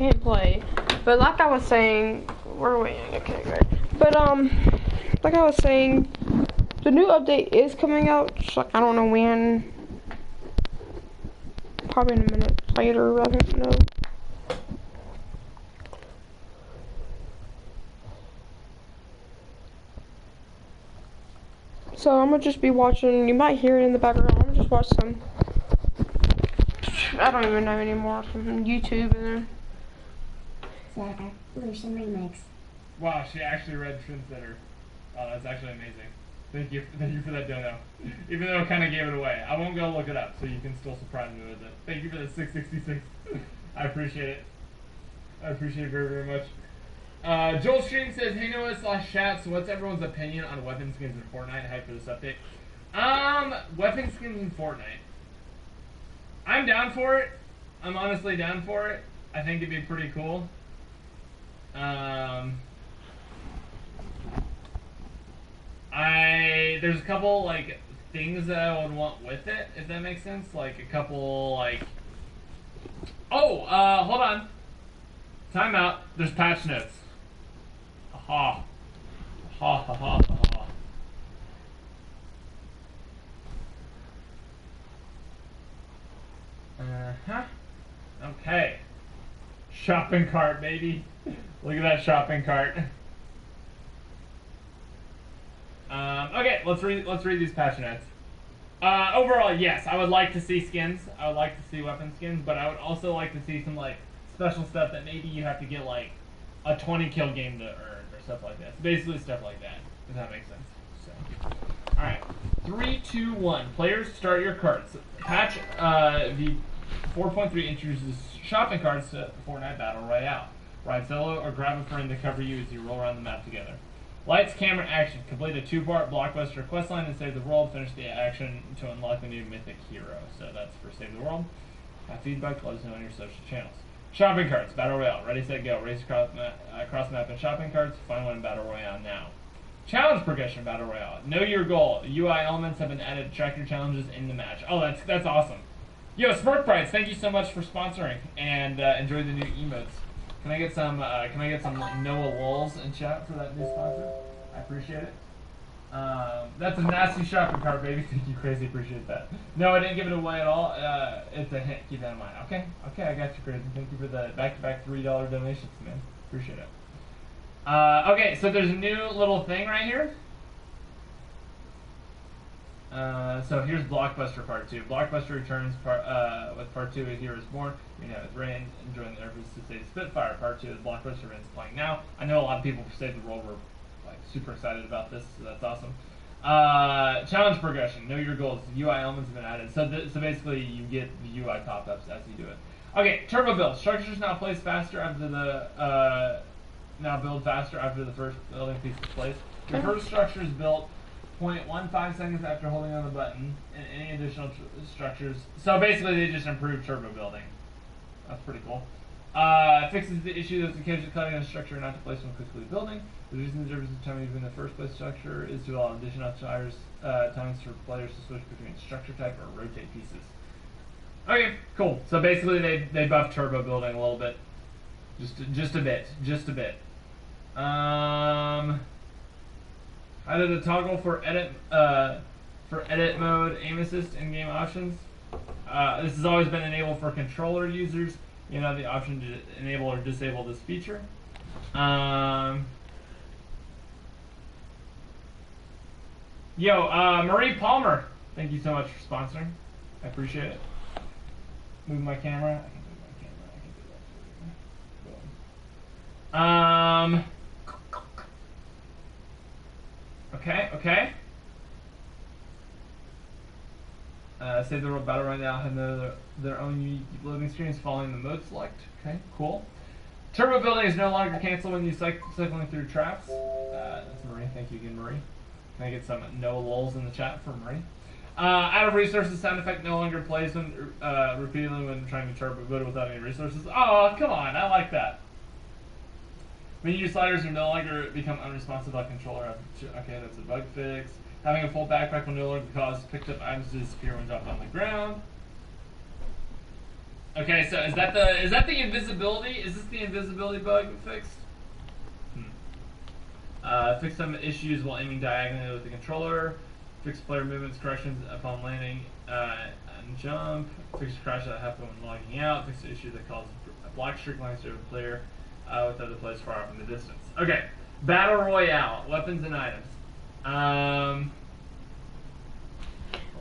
gameplay. But like I was saying, we're waiting. Okay, great. But like I was saying, the new update is coming out. Just like I don't know when. Probably in a minute later. I don't know. So I'm gonna just be watching. You might hear it in the background. I'm gonna just watch some. I don't even know anymore from YouTube and then. Zach, Lucian Remix. Wow, she actually read Trendsetter. Oh, that's actually amazing. Thank you for that dono. Even though I kind of gave it away. I won't go look it up, so you can still surprise me with it. Thank you for the 666. I appreciate it. I appreciate it very, very much. Joel Stream says, hey Noah/chat, so what's everyone's opinion on weapon skins in Fortnite? Hype for this update. Weapon skins in Fortnite. I'm down for it. I'm honestly down for it. I think it'd be pretty cool. There's a couple like things that I would want with it, if that makes sense. Like a couple like hold on. Time out. There's patch notes. Ha ha ha ha ha. Uh-huh. Okay. Shopping cart, baby. Look at that shopping cart. Okay, let's read these patch notes. Overall, yes, I would like to see skins. I would like to see weapon skins, but I would also like to see some like special stuff that maybe you have to get like a 20 kill game to earn or stuff like that. So basically stuff like that, if that makes sense. So, all right, 3, 2, 1. Players, start your carts. Patch the 4.3 introduces shopping carts to Fortnite Battle Royale. Ride solo or grab a friend to cover you as you roll around the map together. Lights, camera, action. Complete a 2-part blockbuster questline and save the world. Finish the action to unlock the new mythic hero. So that's for Save the World. Have feedback, let us know on your social channels. Shopping carts, Battle Royale. Ready, set, go. Race across map and shopping carts. Find one in Battle Royale now. Challenge progression, Battle Royale. Know your goal. UI elements have been added to track your challenges in the match. Oh, that's awesome. Yo, Smirk Price, thank you so much for sponsoring and enjoy the new emotes. Can I get some Noah Walls in chat for that new sponsor? I appreciate it. That's a nasty shopping cart, baby. Thank you, crazy. Appreciate that. No, I didn't give it away at all. It's a hint. Keep that in mind. Okay, I got you, crazy. Thank you for the back-to-back $3 donations, man. Appreciate it. Okay, so there's a new little thing right here. So here's Blockbuster Part 2. Blockbuster returns with Part 2 Here Is Born. We have his reign, enjoying the efforts to save Spitfire. Part 2 is Blockbuster events playing now. I know a lot of people for Save the World were like super excited about this, so that's awesome. Challenge progression. Know your goals. UI elements have been added. So basically you get the UI pop-ups as you do it. Okay, turbo build. Structures now place faster after the build faster after the first building piece is placed. Your first structure is built 0.15 seconds after holding on the button, and any additional structures. So basically, they just improved turbo building. That's pretty cool. Fixes the issue that's occasionally cutting a structure not to place when quickly building. Reducing the difference in time between the first place structure is to allow additional times for players to switch between structure type or rotate pieces. Okay, cool. So basically, they buffed turbo building a little bit, just a bit. Added a toggle for edit mode, aim assist, in-game options. This has always been enabled for controller users. You know, the option to enable or disable this feature. Marie Palmer, thank you so much for sponsoring. I appreciate it. Move my camera. I can do that. Okay. Save the World Battle Royale have their own unique loading screens following the mode select. Okay, cool. Turbo building is no longer canceled when you cycling through traps. That's Marie. Thank you again, Marie. Can I get some no lulls in the chat for Marie? Out of resources sound effect no longer plays when repeatedly when trying to turbo build without any resources. Oh, come on, I like that. Menu sliders will no longer become unresponsive by controller. Okay, that's a bug fix. Having a full backpack will no longer cause picked up items to disappear when dropped on the ground. Okay, so is that the invisibility? Is this the invisibility bug fixed? Fix some issues while aiming diagonally with the controller. Fix player movements corrections upon landing and jump. Fix crash that happen when logging out. Fix the issue that causes a block streak lines over the player with other players far off in the distance. Okay, Battle Royale, weapons and items.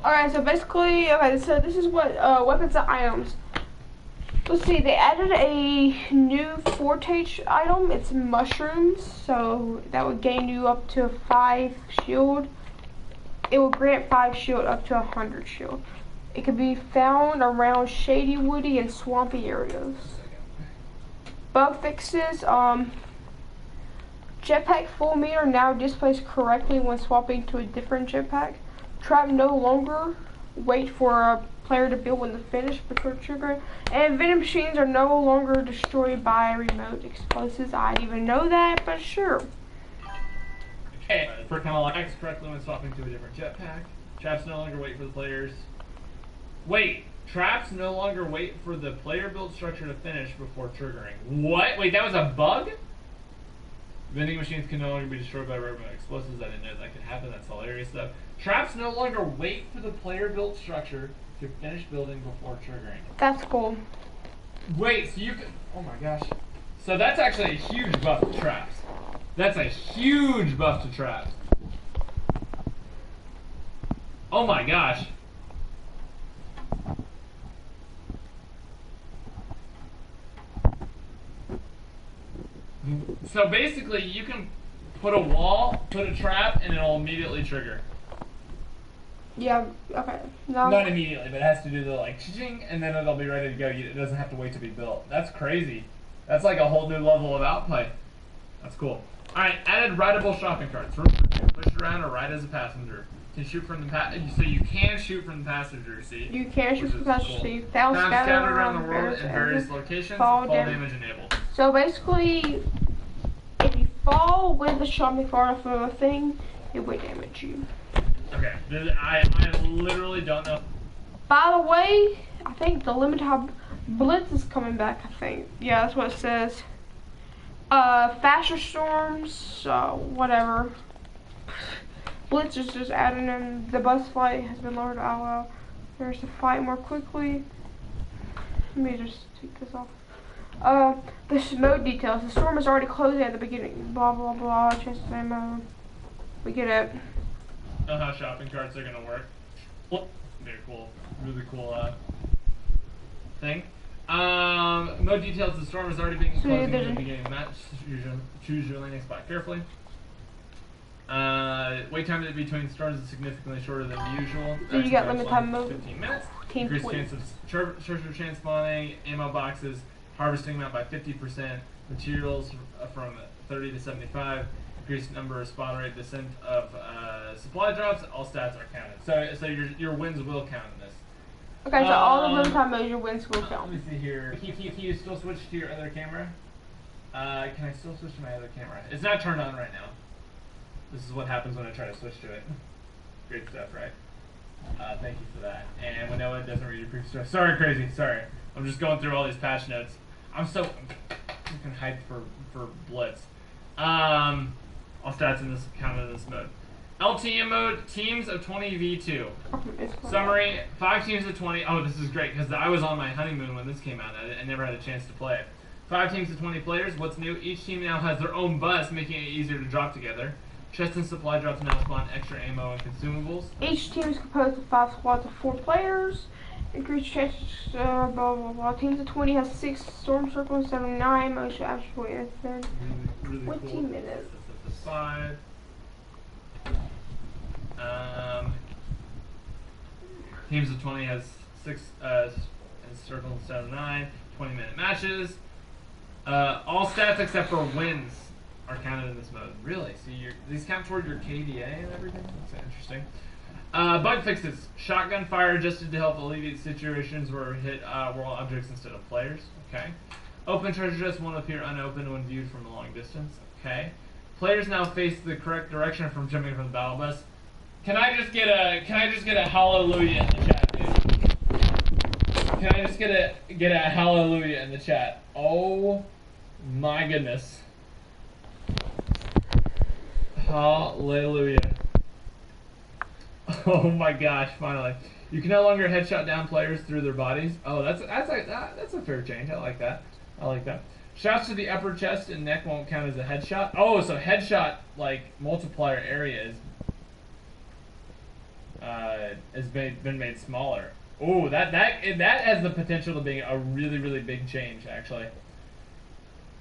Alright, so basically, okay, so this is what weapons and items. Let's see, they added a new Fortage item. It's mushrooms, so that would gain you up to 5 shield. It will grant 5 shield up to 100 shield. It can be found around shady, woody, and swampy areas. Bug fixes, jetpack full meter now displays correctly when swapping to a different jetpack. Trap no longer wait for a player to build when the finish before triggering. And vending machines are no longer destroyed by remote explosives. I didn't even know that, but sure. Okay, for kind of like acts correctly when swapping to a different jetpack. Traps no longer wait for the players. Wait, traps no longer wait for the player build structure to finish before triggering. What? Wait, that was a bug? Vending machines can no longer be destroyed by remote explosives. I didn't know that could happen. That's hilarious stuff. Traps no longer wait for the player built structure to finish building before triggering. That's cool. Wait, so you can... Oh my gosh. So that's actually a huge buff to traps. That's a huge buff to traps. Oh my gosh. So basically, you can put a wall, put a trap, and it'll immediately trigger. Yeah, okay. No. Not immediately, but it has to do the like ching, and then it'll be ready to go. It doesn't have to wait to be built. That's crazy. That's like a whole new level of outplay. That's cool. Alright, added rideable shopping carts. Push around or ride as a passenger. Can shoot from the so you can shoot from the passenger seat. You can shoot from the passenger cool. seat. Found Scattered around the world in various locations. Fall damage enabled. So basically, if you fall with the shopping cart off of a thing, it would damage you. Okay, I literally don't know. By the way, I think the limited blitz is coming back. I think, yeah, that's what it says. Faster storms, whatever. Blitz is just adding in. The bus flight has been lowered. There's to fight more quickly. Let me just take this off. The mode details. The storm is already closing at the beginning. Blah blah blah. Chances ammo. We get it. Know how shopping carts are gonna work. Very cool, really cool thing. Mode details. The storm is already being closing at the beginning of the match. Choose your landing spot carefully. Wait time between storms is significantly shorter than usual. So you got limited time mode. 15 minutes. Team Increased chance of treasure chance spawning, ammo boxes, harvesting amount by 50%, materials from 30 to 75. Increased number of spawn rate, descent of supply drops. All stats are counted. So your wins will count in this. Okay, so all the limited time modes, your wins will count. Let me see here. Can you still switch to your other camera? Can I still switch to my other camera? It's not turned on right now. This is what happens when I try to switch to it. Great stuff, right? Thank you for that. And when Noah doesn't read your previous story. Sorry, crazy. Sorry. I'm just going through all these patch notes. I'm freaking hyped for Blitz. All stats in this counted in this mode. LTM mode, teams of 20v2. Summary, 5 teams of 20. Oh, this is great because I was on my honeymoon when this came out. I never had a chance to play it. 5 teams of 20 players. What's new? Each team now has their own bus, making it easier to drop together. Chest and supply drops now spawn extra ammo and consumables. Each team is composed of 5 squads of 4 players. Increased chances, blah blah blah. Teams of 20 has 6 storm circles, 79 motion actually instant. Really 20 cool. minutes. The side. Teams of 20 has 6 circles, 79. 20-minute matches. All stats except for wins are counted in this mode. Really? So these count toward your KDA and everything? That's interesting. Bug fixes. Shotgun fire adjusted to help alleviate situations where hit world objects instead of players. Okay. Open treasure chests won't appear unopened when viewed from a long distance. Okay. Players now face the correct direction from jumping from the battle bus. Can I just get a hallelujah in the chat, dude? can I just get a hallelujah in the chat? Oh my goodness. Hallelujah. Oh my gosh, finally. You can no longer headshot down players through their bodies. Oh, that's a fair change. I like that. I like that. Shots to the upper chest and neck won't count as a headshot. Oh, so headshot like multiplier area has been made smaller. Oh, that has the potential to be a really big change actually.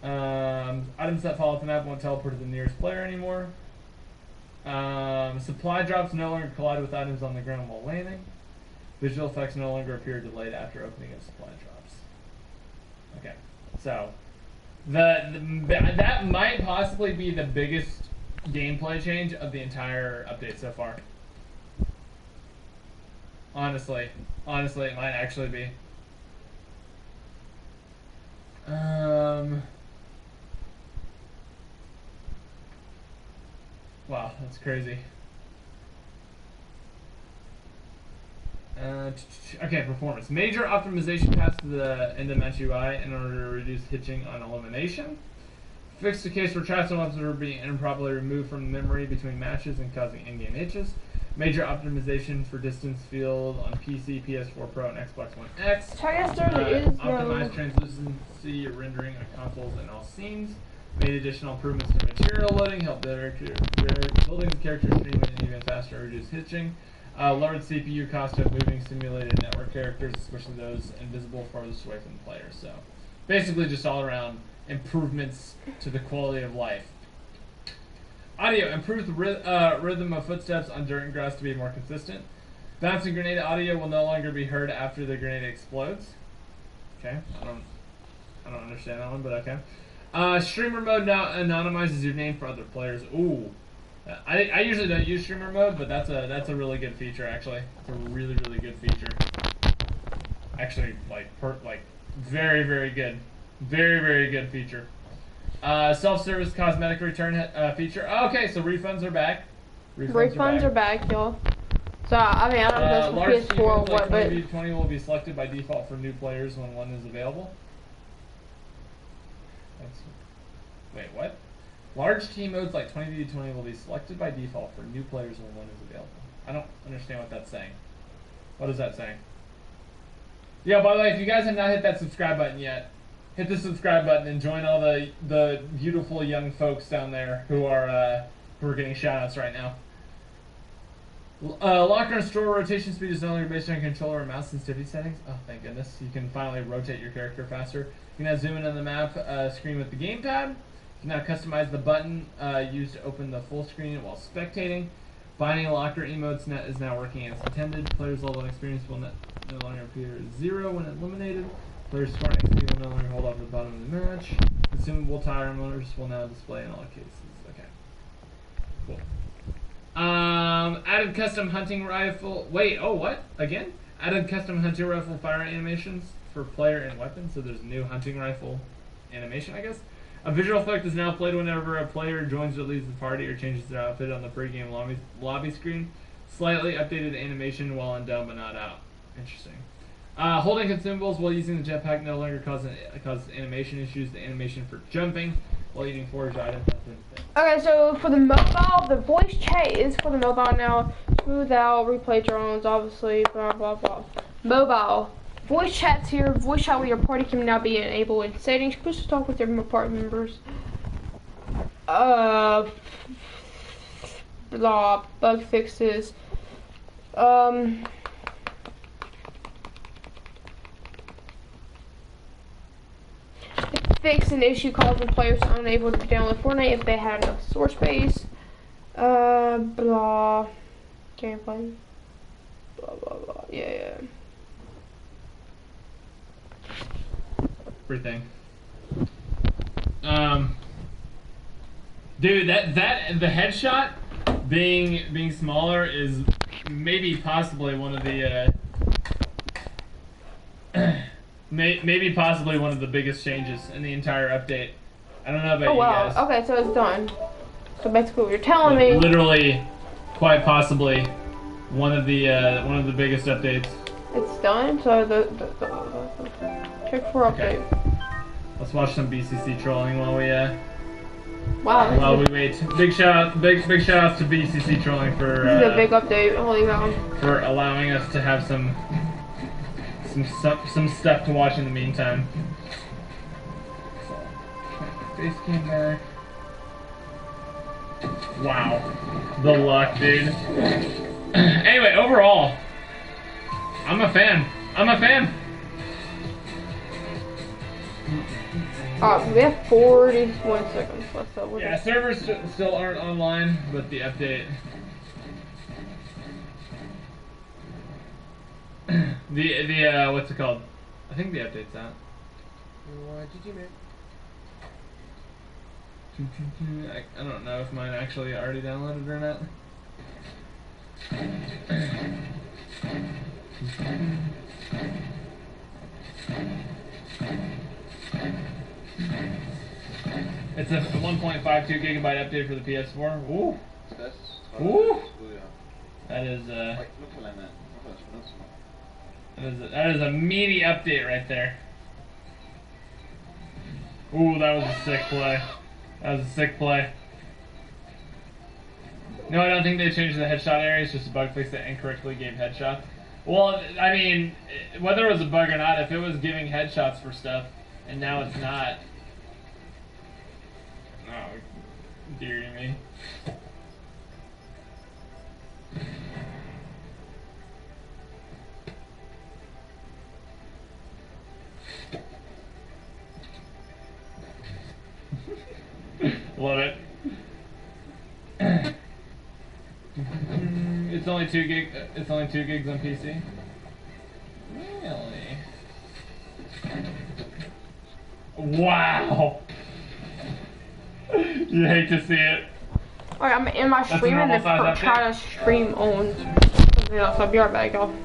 Items that fall off the map won't teleport to the nearest player anymore. Supply drops no longer collide with items on the ground while landing. Visual effects no longer appear delayed after opening of supply drops. Okay, so that might possibly be the biggest gameplay change of the entire update so far. Honestly, it might actually be. Wow, that's crazy. Okay, performance. Major optimization paths to the end of match UI in order to reduce hitching on elimination. Fix the case where traps and weapons are being improperly removed from memory between matches and causing in-game hitches. Major optimization for distance field on PC, PS4 Pro, and Xbox One X. So I guess there is Optimized translucency rendering on consoles and all scenes. Made additional improvements to material loading, help building the character streaming even faster, reduce hitching. Lowered CPU cost of moving simulated network characters, especially those invisible farthest away from the player. So, basically, just all around improvements to the quality of life. Audio improved the rhythm of footsteps on dirt and grass to be more consistent. Bouncing grenade audio will no longer be heard after the grenade explodes. Okay, I don't understand that one, but okay. Streamer mode now anonymizes your name for other players. Ooh. I usually don't use streamer mode, but that's a really good feature actually. It's a really good feature. Actually, like very good, very good feature. Self-service cosmetic return feature. Oh, okay, so refunds are back. Refunds are back, y'all. So I mean, I don't know if that's for PS4 or what, but 20 will be selected by default for new players when one is available. Wait, what? Large team modes like 20v20 will be selected by default for new players when one is available. I don't understand what that's saying. What is that saying? Yeah, by the way, if you guys have not hit that subscribe button yet, hit the subscribe button and join all the beautiful young folks down there who are getting shoutouts right now. Locker and store rotation speed is no longer based on controller or mouse sensitivity settings. Oh, thank goodness. You can finally rotate your character faster. You can now zoom in on the map screen with the gamepad. You can now customize the button used to open the full screen while spectating. Binding locker emotes is now working as intended. Players' level of experience will no longer appear as 0 when eliminated. Players' score and XP will no longer hold off at the bottom of the match. Consumable tire motors will now display in all cases. Okay. Cool. Added custom hunting rifle. Wait, oh, what? Again? Added custom hunting rifle fire animations for player and weapon. So there's new hunting rifle animation, I guess. A visual effect is now played whenever a player joins or leaves the party or changes their outfit on the pre-game lobby screen. Slightly updated animation while in down but not out. Interesting. Holding consumables while using the jetpack no longer causes animation issues. The animation for jumping while eating foraged items has been fixed. okay, so for the mobile, the voice chat is for the mobile now. Smooth out, replay drones, obviously, blah blah blah. Mobile. Voice chat's here. Voice chat with your party can now be enabled in settings. Push to talk with your party members. Blah. Bug fixes. Fix an issue causing players unable to download Fortnite if they had enough source space. Blah. Gameplay. Blah blah blah. Yeah. Everything. Dude, that the headshot being smaller is maybe possibly one of the maybe possibly one of the biggest changes in the entire update. I don't know about you guys. Okay, so it's done. So basically, what you're telling me, literally, quite possibly one of the biggest updates. It's done. So check for Okay. update. Let's watch some BCC trolling while we Wow. while we wait. Big shout out to BCC trolling for This is a big update. Holy cow. for allowing us to have some stuff to watch in the meantime. Face came back. Wow, the luck, dude. Anyway, overall, I'm a fan. I'm a fan. We have 41 seconds left. So Yeah, servers still aren't online, but the update. the what's it called? I think the update's out. I don't know if mine actually already downloaded or not. It's a 1.52 gigabyte update for the PS4. Ooh. Ooh. That is that is a meaty update right there. Ooh, that was a sick play. That was a sick play. No, I don't think they changed the headshot area. It's just a bug fix that incorrectly gave headshots. Well, I mean, whether it was a bug or not, if it was giving headshots for stuff, and now it's not. Oh, dearie me. Love it. It's only 2 gig. It's only 2 gigs on PC. Really? Wow. You hate to see it. Alright, I'm in my That's a stream and normal size then update? try to stream on something else. I'll be right back, y'all.